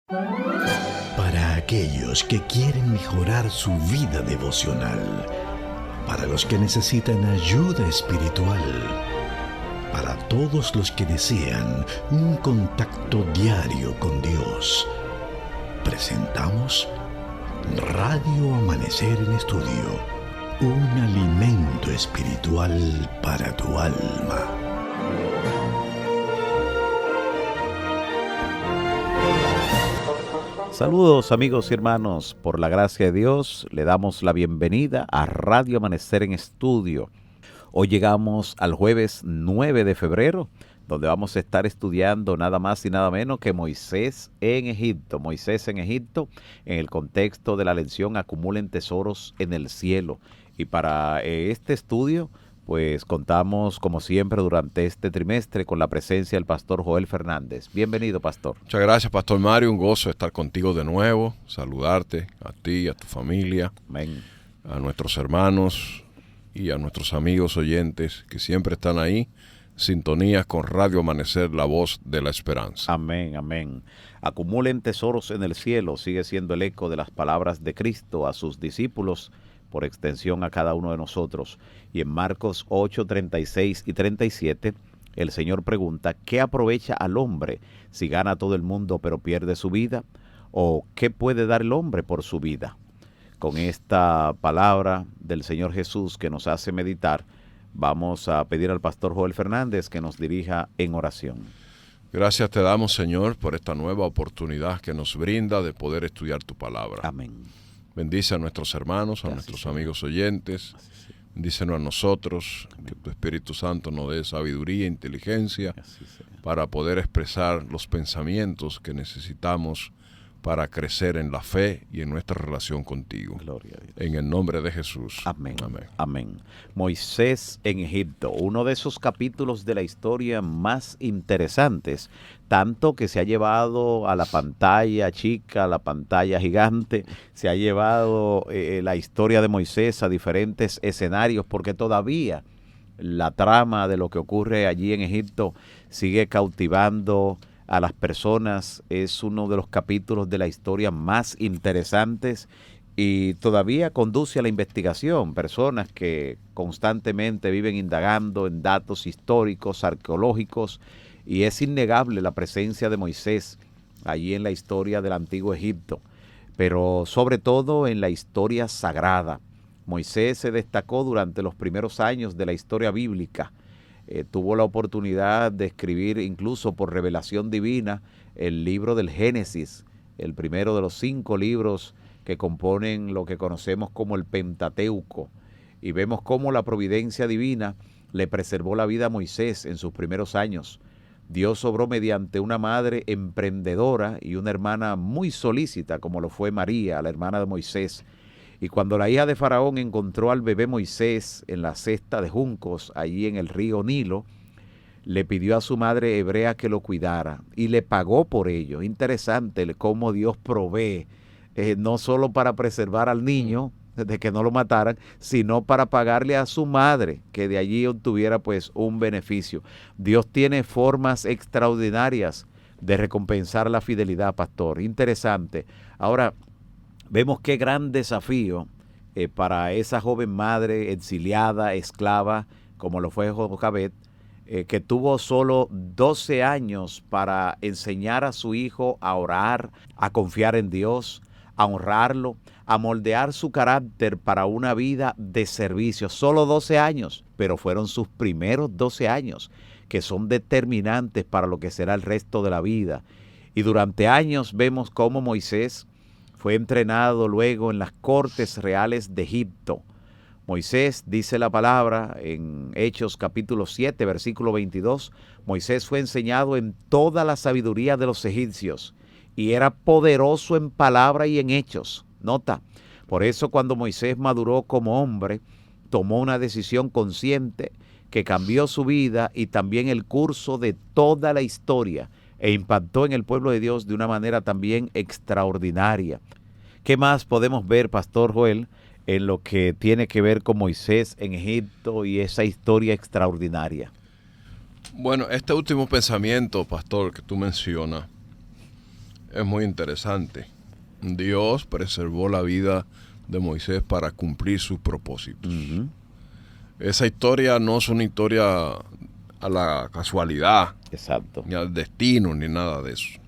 Para aquellos que quieren mejorar su vida devocional, para los que necesitan ayuda espiritual, para todos los que desean un contacto diario con Dios, presentamos Radio Amanecer en Estudio, un alimento espiritual para tu alma. Saludos amigos y hermanos, por la gracia de Dios le damos la bienvenida a Radio Amanecer en Estudio. Hoy llegamos al jueves 9 de febrero, donde vamos a estar estudiando nada más y nada menos que Moisés en Egipto. Moisés en Egipto en el contexto de la lección Acumulen tesoros en el cielo. Y para este estudio, pues contamos como siempre durante este trimestre con la presencia del pastor Joel Fernández. Bienvenido, pastor. Muchas gracias, pastor Mario. Un gozo estar contigo de nuevo, saludarte a ti, a tu familia, Amén. A nuestros hermanos y a nuestros amigos oyentes que siempre están ahí, sintonías con Radio Amanecer, la voz de la esperanza. Amén, amén. Acumulen tesoros en el cielo, sigue siendo el eco de las palabras de Cristo a sus discípulos, por extensión a cada uno de nosotros. Y en Marcos 8, 36 y 37, el Señor pregunta, ¿qué aprovecha al hombre si gana todo el mundo pero pierde su vida? ¿O qué puede dar el hombre por su vida? Con esta palabra del Señor Jesús que nos hace meditar, vamos a pedir al pastor Joel Fernández que nos dirija en oración. Gracias te damos, Señor, por esta nueva oportunidad que nos brinda de poder estudiar tu palabra. Amén. Bendice a nuestros hermanos, a nuestros amigos oyentes. Bendícenos a nosotros, que tu Espíritu Santo nos dé sabiduría e inteligencia para poder expresar los pensamientos que necesitamos para crecer en la fe y en nuestra relación contigo. Gloria a Dios. En el nombre de Jesús. Amén. Amén. Amén. Moisés en Egipto, uno de esos capítulos de la historia más interesantes, tanto que se ha llevado a la pantalla chica, a la pantalla gigante, se ha llevado la historia de Moisés a diferentes escenarios, porque todavía la trama de lo que ocurre allí en Egipto sigue cautivando a las personas. Es uno de los capítulos de la historia más interesantes y todavía conduce a la investigación. Personas que constantemente viven indagando en datos históricos, arqueológicos, y es innegable la presencia de Moisés allí en la historia del antiguo Egipto, pero sobre todo en la historia sagrada. Moisés se destacó durante los primeros años de la historia bíblica. Tuvo la oportunidad de escribir incluso por revelación divina el libro del Génesis, el primero de los 5 libros que componen lo que conocemos como el Pentateuco. Y vemos cómo la providencia divina le preservó la vida a Moisés en sus primeros años. Dios obró mediante una madre emprendedora y una hermana muy solícita, como lo fue María, la hermana de Moisés. Y cuando la hija de Faraón encontró al bebé Moisés en la cesta de juncos, allí en el río Nilo, le pidió a su madre hebrea que lo cuidara y le pagó por ello. Interesante cómo Dios provee, no solo para preservar al niño, de que no lo mataran, sino para pagarle a su madre, que de allí obtuviera pues un beneficio. Dios tiene formas extraordinarias de recompensar la fidelidad, pastor. Interesante. Ahora, vemos qué gran desafío para esa joven madre exiliada, esclava, como lo fue Jocabed, que tuvo solo 12 años para enseñar a su hijo a orar, a confiar en Dios, a honrarlo, a moldear su carácter para una vida de servicio. Solo 12 años, pero fueron sus primeros 12 años, que son determinantes para lo que será el resto de la vida. Y durante años vemos cómo Moisés fue entrenado luego en las cortes reales de Egipto. Moisés, dice la palabra en Hechos capítulo 7, versículo 22, Moisés fue enseñado en toda la sabiduría de los egipcios y era poderoso en palabra y en hechos. Nota, por eso cuando Moisés maduró como hombre, tomó una decisión consciente que cambió su vida y también el curso de toda la historia e impactó en el pueblo de Dios de una manera también extraordinaria. ¿Qué más podemos ver, Pastor Joel, en lo que tiene que ver con Moisés en Egipto y esa historia extraordinaria? Bueno, este último pensamiento, pastor, que tú mencionas, es muy interesante. Dios preservó la vida de Moisés para cumplir sus propósitos. Ujú. Esa historia no es una historia a la casualidad, Exacto. ni al destino, ni nada de eso.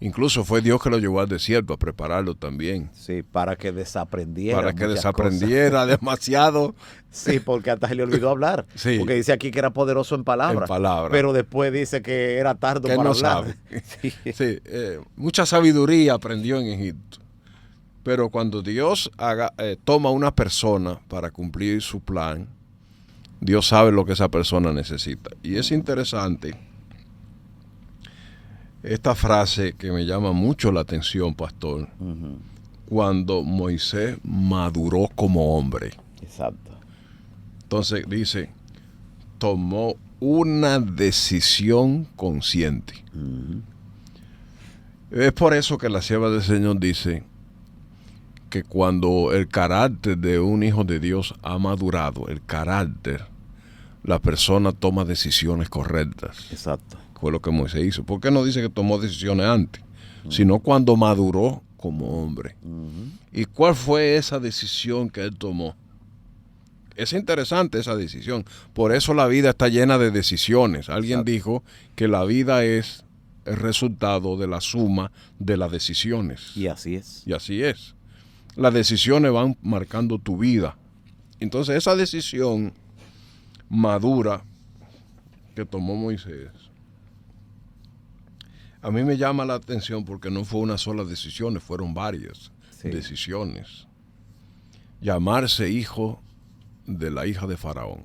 Incluso fue Dios que lo llevó al desierto a prepararlo también. Sí, para que desaprendiera. Para que muchas desaprendiera demasiado. cosas. Sí, porque hasta se le olvidó hablar. Sí. Porque dice aquí que era poderoso en palabras. En palabras. Pero después dice que era tardo Que para no hablar. sabe. Sí. Sí, mucha sabiduría aprendió en Egipto. Pero cuando Dios toma una persona para cumplir su plan, Dios sabe lo que esa persona necesita. Y es interesante esta frase que me llama mucho la atención, pastor, Ujú. cuando Moisés maduró como hombre. Exacto. Entonces dice, tomó una decisión consciente. Ujú. Es por eso que la sierva del Señor dice que cuando el carácter de un hijo de Dios ha madurado, el carácter, la persona toma decisiones correctas. Exacto. Fue lo que Moisés hizo. ¿Por qué no dice que tomó decisiones antes? Sino cuando maduró como hombre. Ujú. ¿Y cuál fue esa decisión que él tomó? Es interesante esa decisión. Por eso la vida está llena de decisiones. Alguien Exacto. dijo que la vida es el resultado de la suma de las decisiones. Y así es. Y así es. Las decisiones van marcando tu vida. Entonces esa decisión madura que tomó Moisés, a mí me llama la atención porque no fue una sola decisión, fueron varias decisiones. Llamarse hijo de la hija de Faraón.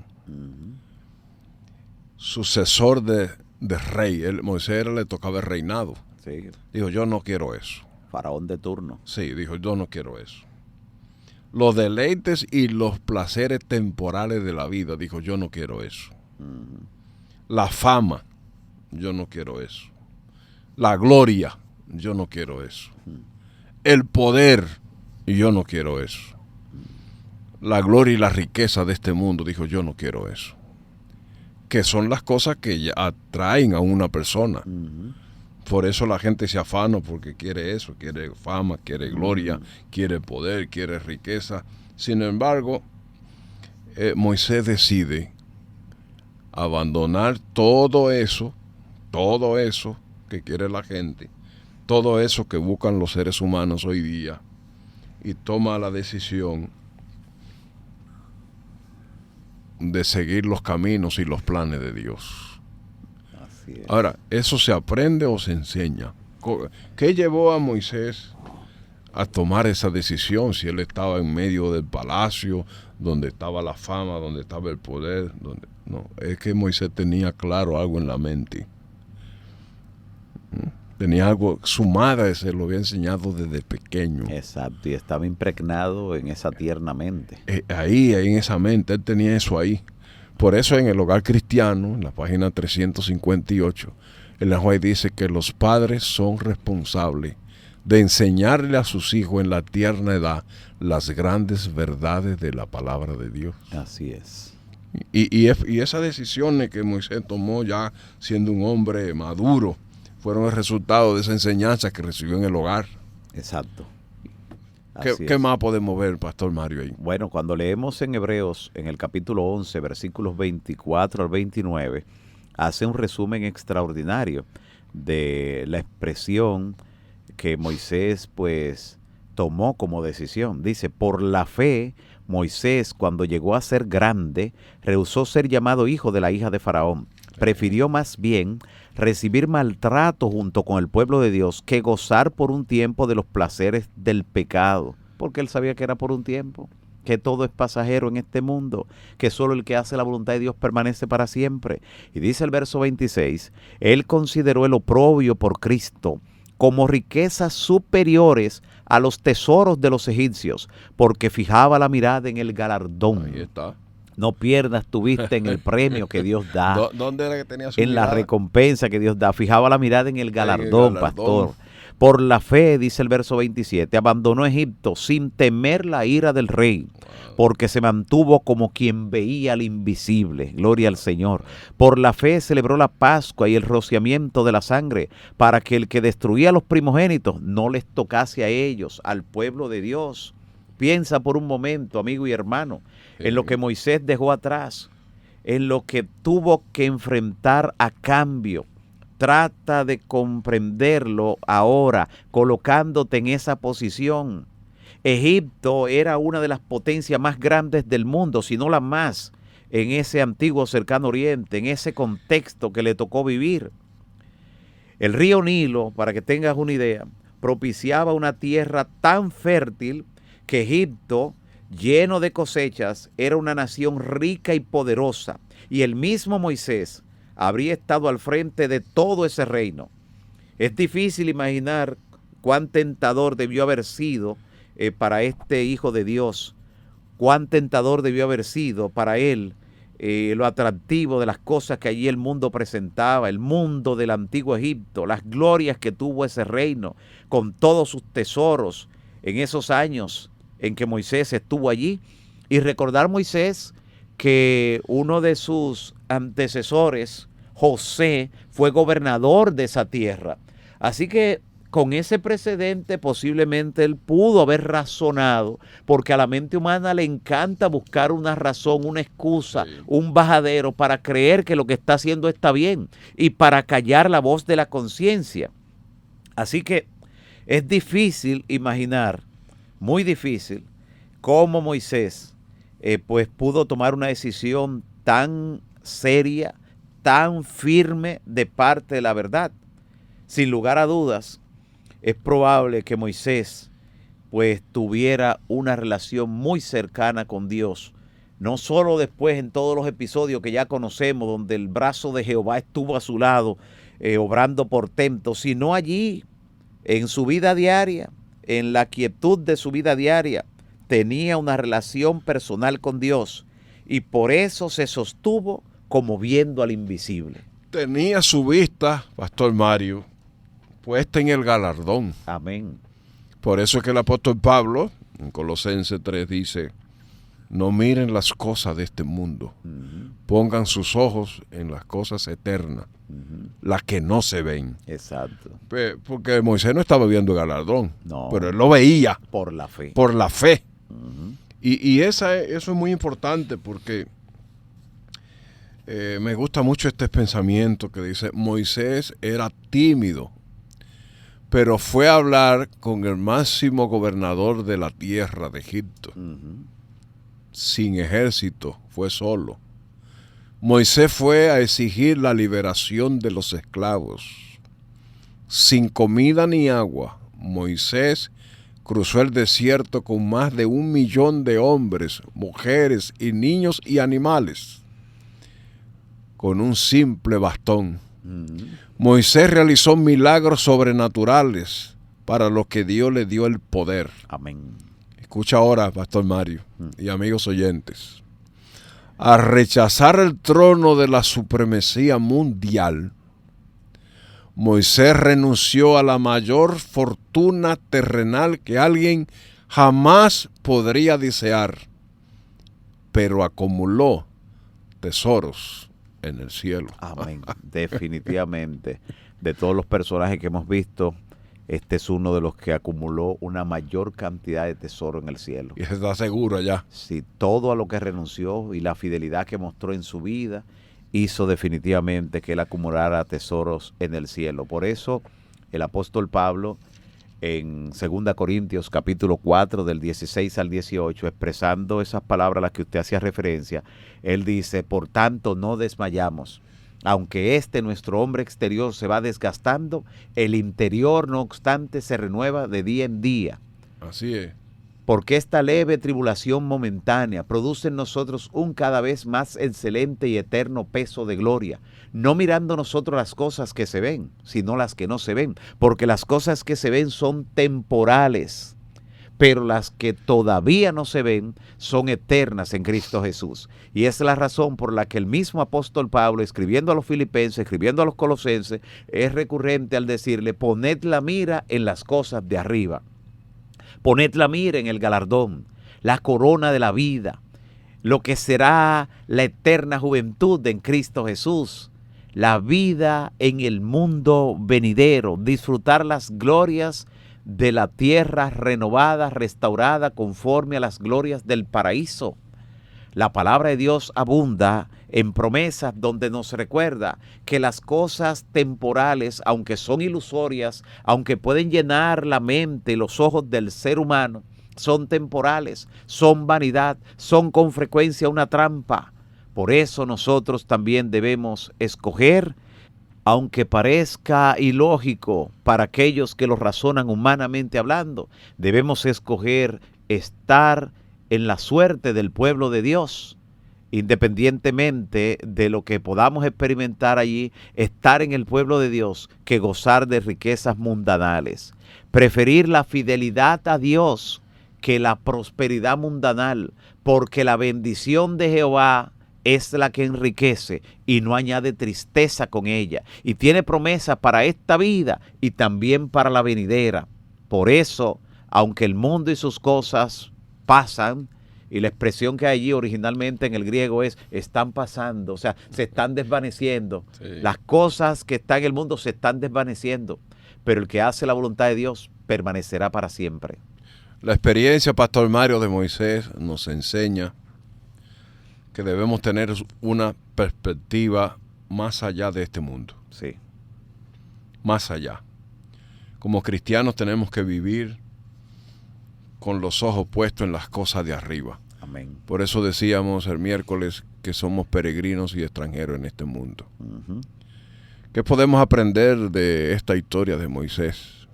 Sucesor de rey. Moisés le tocaba el reinado. Sí. Dijo, yo no quiero eso. Faraón de turno. Sí, dijo, yo no quiero eso. Los deleites y los placeres temporales de la vida, dijo, yo no quiero eso. La fama, yo no quiero eso. La gloria, yo no quiero eso. El poder, yo no quiero eso. La gloria y la riqueza de este mundo, dijo, yo no quiero eso. Que son las cosas que atraen a una persona. Por eso la gente se afana porque quiere eso, quiere fama, quiere gloria, quiere poder, quiere riqueza. Sin embargo, Moisés decide abandonar todo eso que quiere la gente, todo eso que buscan los seres humanos hoy día, y toma la decisión de seguir los caminos y los planes de Dios. Así es. Ahora, ¿eso se aprende o se enseña? ¿Qué llevó a Moisés a tomar esa decisión si él estaba en medio del palacio, donde estaba la fama, donde estaba el poder? No, es que Moisés tenía claro algo en la mente. Tenía algo, su madre se lo había enseñado desde pequeño. Exacto, y estaba impregnado en esa tierna mente. Ahí en esa mente, él tenía eso ahí. Por eso en el Hogar Cristiano, en la página 358, el juez dice que los padres son responsables de enseñarle a sus hijos en la tierna edad las grandes verdades de la palabra de Dios. Así es. Y esas decisiones que Moisés tomó ya siendo un hombre maduro fueron el resultado de esa enseñanza que recibió en el hogar. Exacto. ¿Qué más podemos ver, Pastor Mario, ahí? Bueno, cuando leemos en Hebreos, en el capítulo 11, versículos 24 al 29, hace un resumen extraordinario de la expresión que Moisés, pues, tomó como decisión. Dice, por la fe, Moisés, cuando llegó a ser grande, rehusó ser llamado hijo de la hija de Faraón. Prefirió más bien recibir maltrato junto con el pueblo de Dios que gozar por un tiempo de los placeres del pecado, porque él sabía que era por un tiempo, que todo es pasajero en este mundo, que solo el que hace la voluntad de Dios permanece para siempre. Y dice el verso 26, él consideró el oprobio por Cristo como riquezas superiores a los tesoros de los egipcios, porque fijaba la mirada en el galardón. Ahí está. No pierdas tu vista en el premio que Dios da. ¿Dónde era que tenía su en mirada? la recompensa que Dios da. Fijaba la mirada en el galardón, pastor. Por la fe, dice el verso 27, abandonó Egipto sin temer la ira del rey, porque se mantuvo como quien veía al invisible. Gloria al Señor. Por la fe celebró la Pascua y el rociamiento de la sangre, para que el que destruía a los primogénitos no les tocase a ellos, al pueblo de Dios. Piensa por un momento, amigo y hermano, en lo que Moisés dejó atrás, en lo que tuvo que enfrentar a cambio. Trata de comprenderlo ahora, colocándote en esa posición. Egipto era una de las potencias más grandes del mundo, si no la más, en ese antiguo cercano oriente, en ese contexto que le tocó vivir. El río Nilo, para que tengas una idea, propiciaba una tierra tan fértil que Egipto, lleno de cosechas, era una nación rica y poderosa. Y el mismo Moisés habría estado al frente de todo ese reino. Es difícil imaginar cuán tentador debió haber sido para este hijo de Dios, cuán tentador debió haber sido para él lo atractivo de las cosas que allí el mundo presentaba, el mundo del antiguo Egipto, las glorias que tuvo ese reino, con todos sus tesoros en esos años en que Moisés estuvo allí. Y recordar Moisés que uno de sus antecesores, José, fue gobernador de esa tierra. Así que con ese precedente posiblemente él pudo haber razonado, porque a la mente humana le encanta buscar una razón, una excusa, un bajadero para creer que lo que está haciendo está bien y para callar la voz de la conciencia. Así que es difícil imaginar, muy difícil, cómo Moisés pues pudo tomar una decisión tan seria, tan firme de parte de la verdad. Sin lugar a dudas, es probable que Moisés pues tuviera una relación muy cercana con Dios, no solo después en todos los episodios que ya conocemos, donde el brazo de Jehová estuvo a su lado, obrando portentos, sino allí, en su vida diaria, en la quietud de su vida diaria, tenía una relación personal con Dios y por eso se sostuvo como viendo al invisible. Tenía su vista, Pastor Mario, puesta en el galardón. Amén. Por eso es que el apóstol Pablo, en Colosenses 3, dice, no miren las cosas de este mundo, pongan sus ojos en las cosas eternas, las que no se ven. Exacto. Porque Moisés no estaba viendo el galardón, no, pero él lo veía. Por la fe. Por la fe. Y eso es muy importante porque me gusta mucho este pensamiento que dice, Moisés era tímido, pero fue a hablar con el máximo gobernador de la tierra de Egipto. Sin ejército, fue solo. Moisés fue a exigir la liberación de los esclavos. Sin comida ni agua, Moisés cruzó el desierto con más de 1 millón de hombres, mujeres y niños y animales, con un simple bastón. Moisés realizó milagros sobrenaturales para los que Dios le dio el poder. Amén. Escucha ahora, Pastor Mario y amigos oyentes. A rechazar el trono de la supremacía mundial, Moisés renunció a la mayor fortuna terrenal que alguien jamás podría desear, pero acumuló tesoros en el cielo. Amén. Definitivamente, de todos los personajes que hemos visto, este es uno de los que acumuló una mayor cantidad de tesoro en el cielo. Y está seguro ya. Sí, todo a lo que renunció y la fidelidad que mostró en su vida hizo definitivamente que él acumulara tesoros en el cielo. Por eso el apóstol Pablo en 2 Corintios capítulo 4 del 16 al 18, expresando esas palabras a las que usted hacía referencia, él dice, por tanto no desmayamos. Aunque nuestro hombre exterior se va desgastando, el interior no obstante se renueva de día en día. Así es. Porque esta leve tribulación momentánea produce en nosotros un cada vez más excelente y eterno peso de gloria, no mirando nosotros las cosas que se ven, sino las que no se ven, porque las cosas que se ven son temporales, pero las que todavía no se ven son eternas en Cristo Jesús. Y es la razón por la que el mismo apóstol Pablo, escribiendo a los filipenses, escribiendo a los colosenses, es recurrente al decirle: poned la mira en las cosas de arriba. Poned la mira en el galardón, la corona de la vida, lo que será la eterna juventud en Cristo Jesús, la vida en el mundo venidero, disfrutar las glorias de la tierra renovada, restaurada, conforme a las glorias del paraíso. La palabra de Dios abunda en promesas donde nos recuerda que las cosas temporales, aunque son ilusorias, aunque pueden llenar la mente y los ojos del ser humano, son temporales, son vanidad, son con frecuencia una trampa. Por eso nosotros también debemos escoger, aunque parezca ilógico para aquellos que lo razonan humanamente hablando, debemos escoger estar en la suerte del pueblo de Dios, independientemente de lo que podamos experimentar allí, estar en el pueblo de Dios que gozar de riquezas mundanales. Preferir la fidelidad a Dios que la prosperidad mundanal, porque la bendición de Jehová es la que enriquece y no añade tristeza con ella, y tiene promesa para esta vida y también para la venidera. Por eso, aunque el mundo y sus cosas pasan, y la expresión que hay allí originalmente en el griego es están pasando, o sea, se están desvaneciendo. Sí. Las cosas que están en el mundo se están desvaneciendo, pero el que hace la voluntad de Dios permanecerá para siempre. La experiencia, Pastor Mario, de Moisés nos enseña que debemos tener una perspectiva más allá de este mundo. Sí. Más allá. Como cristianos tenemos que vivir con los ojos puestos en las cosas de arriba. Amén. Por eso decíamos el miércoles que somos peregrinos y extranjeros en este mundo. Uh-huh. ¿Qué podemos aprender de esta historia de Moisés?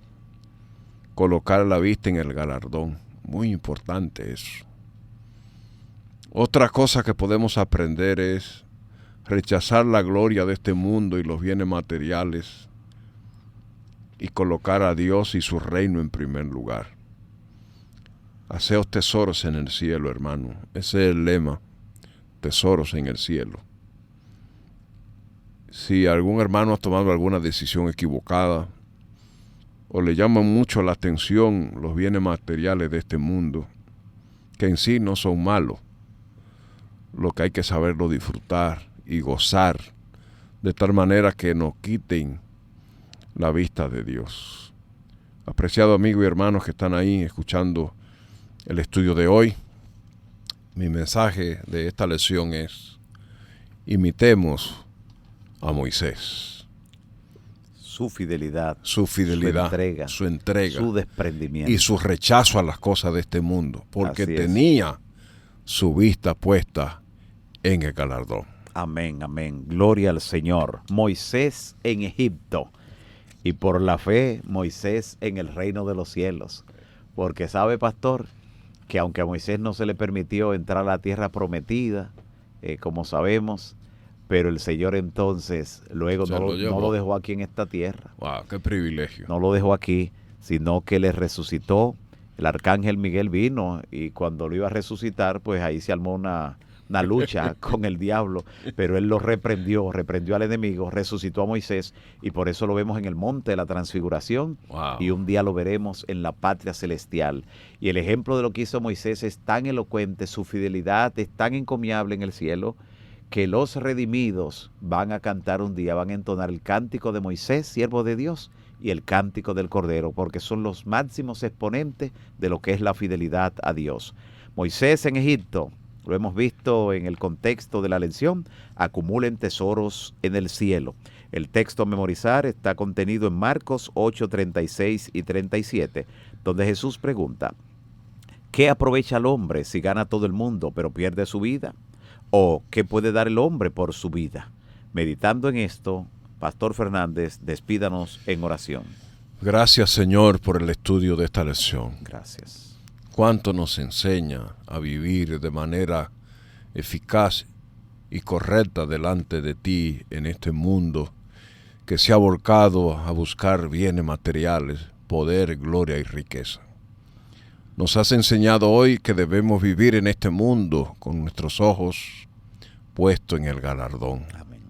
Colocar la vista en el galardón. Muy importante eso. Otra cosa que podemos aprender es rechazar la gloria de este mundo y los bienes materiales y colocar a Dios y su reino en primer lugar. Haceos tesoros en el cielo, hermano. Ese es el lema. Tesoros en el cielo. Si algún hermano ha tomado alguna decisión equivocada o le llaman mucho la atención los bienes materiales de este mundo, que en sí no son malos, lo que hay que saberlo disfrutar y gozar de tal manera que no quiten la vista de Dios. Apreciado amigo y hermanos que están ahí escuchando el estudio de hoy, mi mensaje de esta lección es: imitemos a Moisés. Su fidelidad, su entrega, su desprendimiento y su rechazo a las cosas de este mundo, porque tenía su vista puesta en el galardón. Amén, amén. Gloria al Señor. Moisés en Egipto y por la fe Moisés en el reino de los cielos. Porque sabe, pastor, que aunque a Moisés no se le permitió entrar a la tierra prometida, como sabemos, pero el Señor entonces luego no lo dejó aquí en esta tierra. ¡Wow! ¡Qué privilegio! No lo dejó aquí, sino que le resucitó. El arcángel Miguel vino y cuando lo iba a resucitar, pues ahí se armó una lucha con el diablo, pero él lo reprendió al enemigo, resucitó a Moisés y por eso lo vemos en el monte de la transfiguración. Wow. Y un día lo veremos en la patria celestial. Y el ejemplo de lo que hizo Moisés es tan elocuente, su fidelidad es tan encomiable en el cielo, que los redimidos van a cantar un día, van a entonar el cántico de Moisés, siervo de Dios, y el cántico del Cordero, porque son los máximos exponentes de lo que es la fidelidad a Dios. Moisés en Egipto, lo hemos visto en el contexto de la lección, acumulen tesoros en el cielo. El texto a memorizar está contenido en Marcos 8, 36 y 37, donde Jesús pregunta: ¿qué aprovecha el hombre si gana todo el mundo pero pierde su vida? ¿O qué puede dar el hombre por su vida? Meditando en esto, Pastor Fernández, despídanos en oración. Gracias, Señor, por el estudio de esta lección. Gracias. Cuánto nos enseña a vivir de manera eficaz y correcta delante de ti en este mundo que se ha volcado a buscar bienes materiales, poder, gloria y riqueza. Nos has enseñado hoy que debemos vivir en este mundo con nuestros ojos puestos en el galardón. Amén.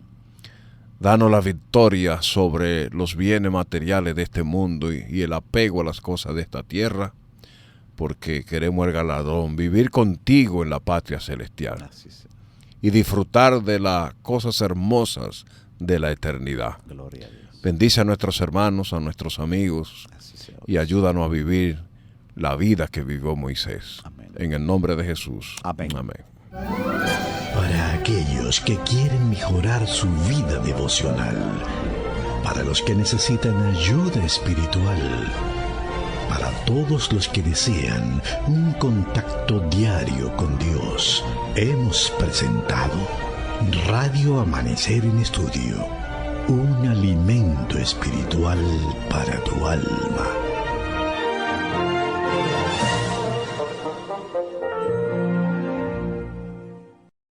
Danos la victoria sobre los bienes materiales de este mundo y el apego a las cosas de esta tierra, porque queremos el galardón, vivir contigo en la patria celestial y disfrutar de las cosas hermosas de la eternidad. Gloria a Dios. Bendice a nuestros hermanos, a nuestros amigos y ayúdanos a vivir la vida que vivió Moisés. Amén. En el nombre de Jesús. Amén. Amén. Para aquellos que quieren mejorar su vida devocional, para los que necesitan ayuda espiritual, para todos los que desean un contacto diario con Dios, hemos presentado Radio Amanecer en Estudio, un alimento espiritual para tu alma.